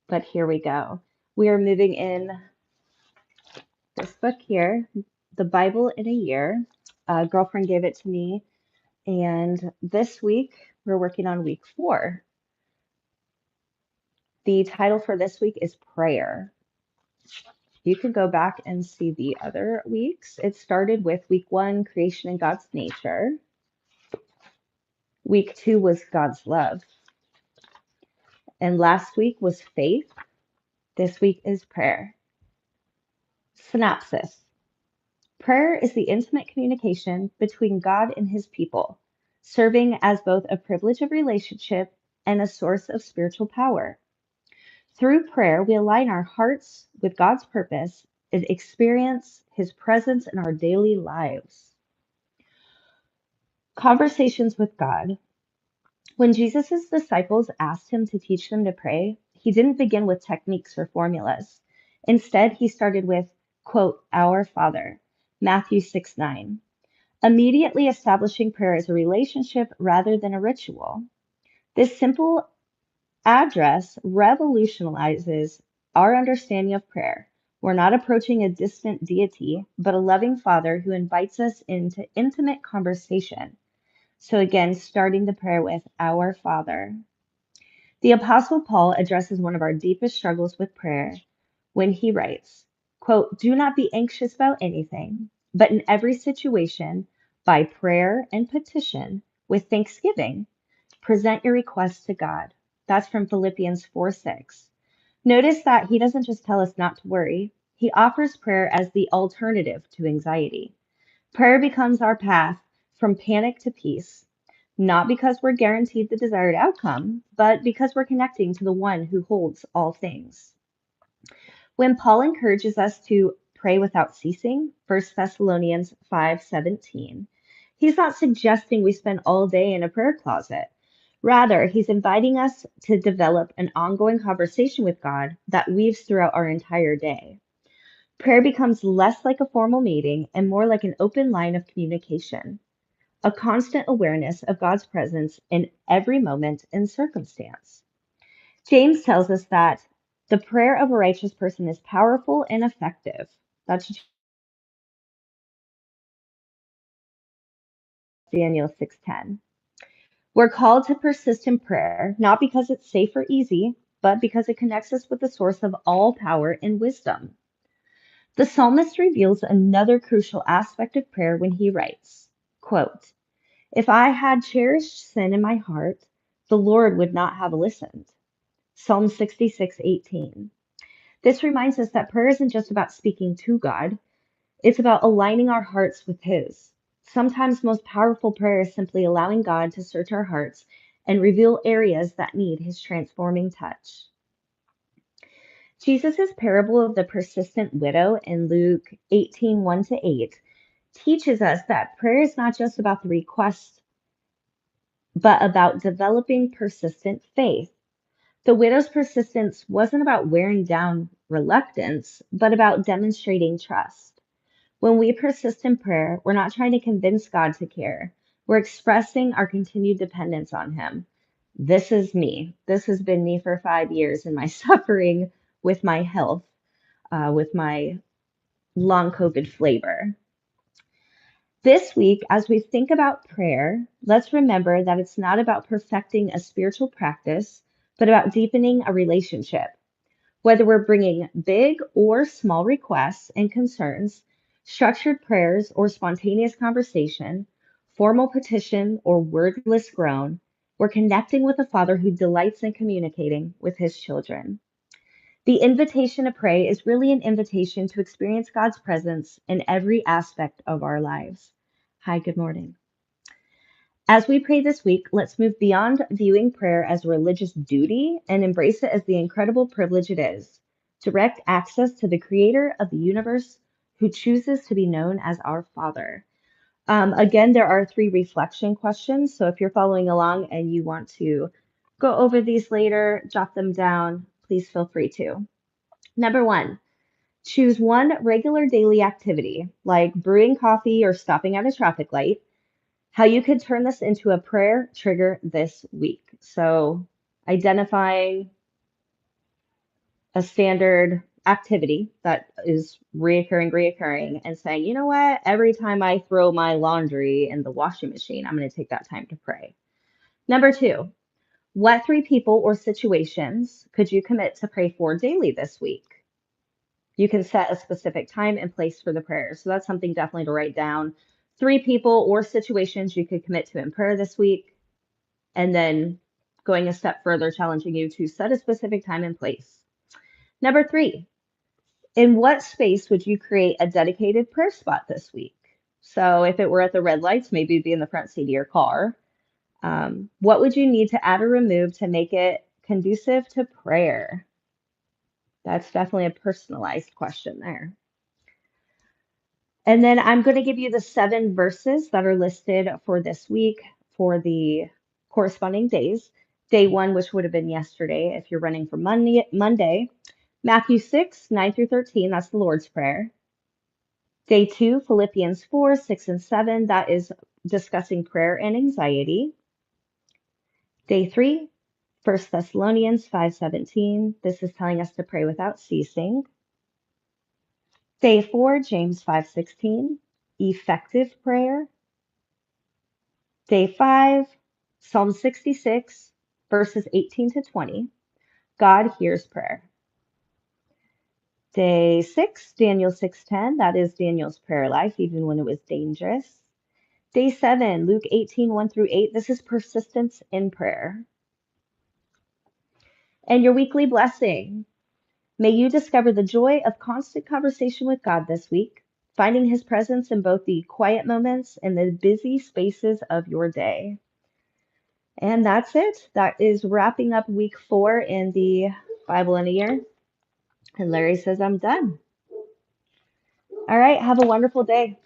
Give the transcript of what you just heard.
but here we go. We are moving in this book here, The Bible in a Year. A girlfriend gave it to me, and this week we're working on week 4. The title for this week is Prayer. You can go back and see the other weeks. It started with week 1, creation and God's nature. Week 2 was God's love. And last week was faith. This week is prayer. Synopsis. Prayer is the intimate communication between God and his people, serving as both a privilege of relationship and a source of spiritual power. Through prayer, we align our hearts with God's purpose and experience his presence in our daily lives. Conversations with God. When Jesus' disciples asked him to teach them to pray, he didn't begin with techniques or formulas. Instead, he started with, quote, Our Father, Matthew 6:9, immediately establishing prayer as a relationship rather than a ritual. This simple address revolutionizes our understanding of prayer. We're not approaching a distant deity, but a loving Father who invites us into intimate conversation. So again, starting the prayer with Our Father. The Apostle Paul addresses one of our deepest struggles with prayer when he writes, quote, Do not be anxious about anything, but in every situation, by prayer and petition, with thanksgiving, present your requests to God. That's from Philippians 4:6. Notice that he doesn't just tell us not to worry, he offers prayer as the alternative to anxiety. Prayer becomes our path from panic to peace, not because we're guaranteed the desired outcome, but because we're connecting to the one who holds all things. When Paul encourages us to pray without ceasing, 1 Thessalonians 5:17, he's not suggesting we spend all day in a prayer closet. Rather, he's inviting us to develop an ongoing conversation with God that weaves throughout our entire day. Prayer becomes less like a formal meeting and more like an open line of communication, a constant awareness of God's presence in every moment and circumstance. James tells us that the prayer of a righteous person is powerful and effective. That's Daniel 6:10. We're called to persist in prayer, not because it's safe or easy, but because it connects us with the source of all power and wisdom. The psalmist reveals another crucial aspect of prayer when he writes, quote, If I had cherished sin in my heart, the Lord would not have listened. Psalm 66:18. This reminds us that prayer isn't just about speaking to God, it's about aligning our hearts with His. Sometimes most powerful prayer is simply allowing God to search our hearts and reveal areas that need His transforming touch. Jesus' parable of the persistent widow in Luke 18:1-8 teaches us that prayer is not just about the request, but about developing persistent faith. The widow's persistence wasn't about wearing down reluctance, but about demonstrating trust. When we persist in prayer, we're not trying to convince God to care. We're expressing our continued dependence on Him. This is me. This has been me for 5 years in my suffering with my health, with my long COVID flavor. This week, as we think about prayer, let's remember that it's not about perfecting a spiritual practice, but about deepening a relationship. Whether we're bringing big or small requests and concerns, structured prayers or spontaneous conversation, formal petition or wordless groan, we're connecting with a Father who delights in communicating with his children. The invitation to pray is really an invitation to experience God's presence in every aspect of our lives. Hi, good morning. As we pray this week, let's move beyond viewing prayer as a religious duty and embrace it as the incredible privilege it is. Direct access to the creator of the universe who chooses to be known as our Father. Again, there are 3 reflection questions. So if you're following along and you want to go over these later, jot them down, please feel free to. Number 1, choose one regular daily activity like brewing coffee or stopping at a traffic light, how you could turn this into a prayer trigger this week. So identifying a standard activity that is reoccurring, and saying, you know what, every time I throw my laundry in the washing machine, I'm going to take that time to pray. Number two, what three people or situations could you commit to pray for daily this week? You can set a specific time and place for the prayer. So that's something definitely to write down. Three people or situations you could commit to in prayer this week. And then going a step further, challenging you to set a specific time and place. Number three, in what space would you create a dedicated prayer spot this week? So if it were at the red lights, maybe it'd be in the front seat of your car. What would you need to add or remove to make it conducive to prayer? That's definitely a personalized question there. And then I'm going to give you the 7 verses that are listed for this week for the corresponding days. Day 1, which would have been yesterday if you're running for Monday. Matthew 6, 9 through 13, that's the Lord's Prayer. Day 2, Philippians 4, 6 and 7, that is discussing prayer and anxiety. Day 3, 1 Thessalonians 5:17, this is telling us to pray without ceasing. Day 4, James 5:16, effective prayer. Day 5, Psalm 66, verses 18 to 20, God hears prayer. Day 6, Daniel 6:10, that is Daniel's prayer life, even when it was dangerous. Day 7, Luke 18, 1 through 8, this is persistence in prayer. And your weekly blessing. May you discover the joy of constant conversation with God this week, finding his presence in both the quiet moments and the busy spaces of your day. And that's it. That is wrapping up week 4 in the Bible in a Year. And Larry says I'm done. All right. Have a wonderful day.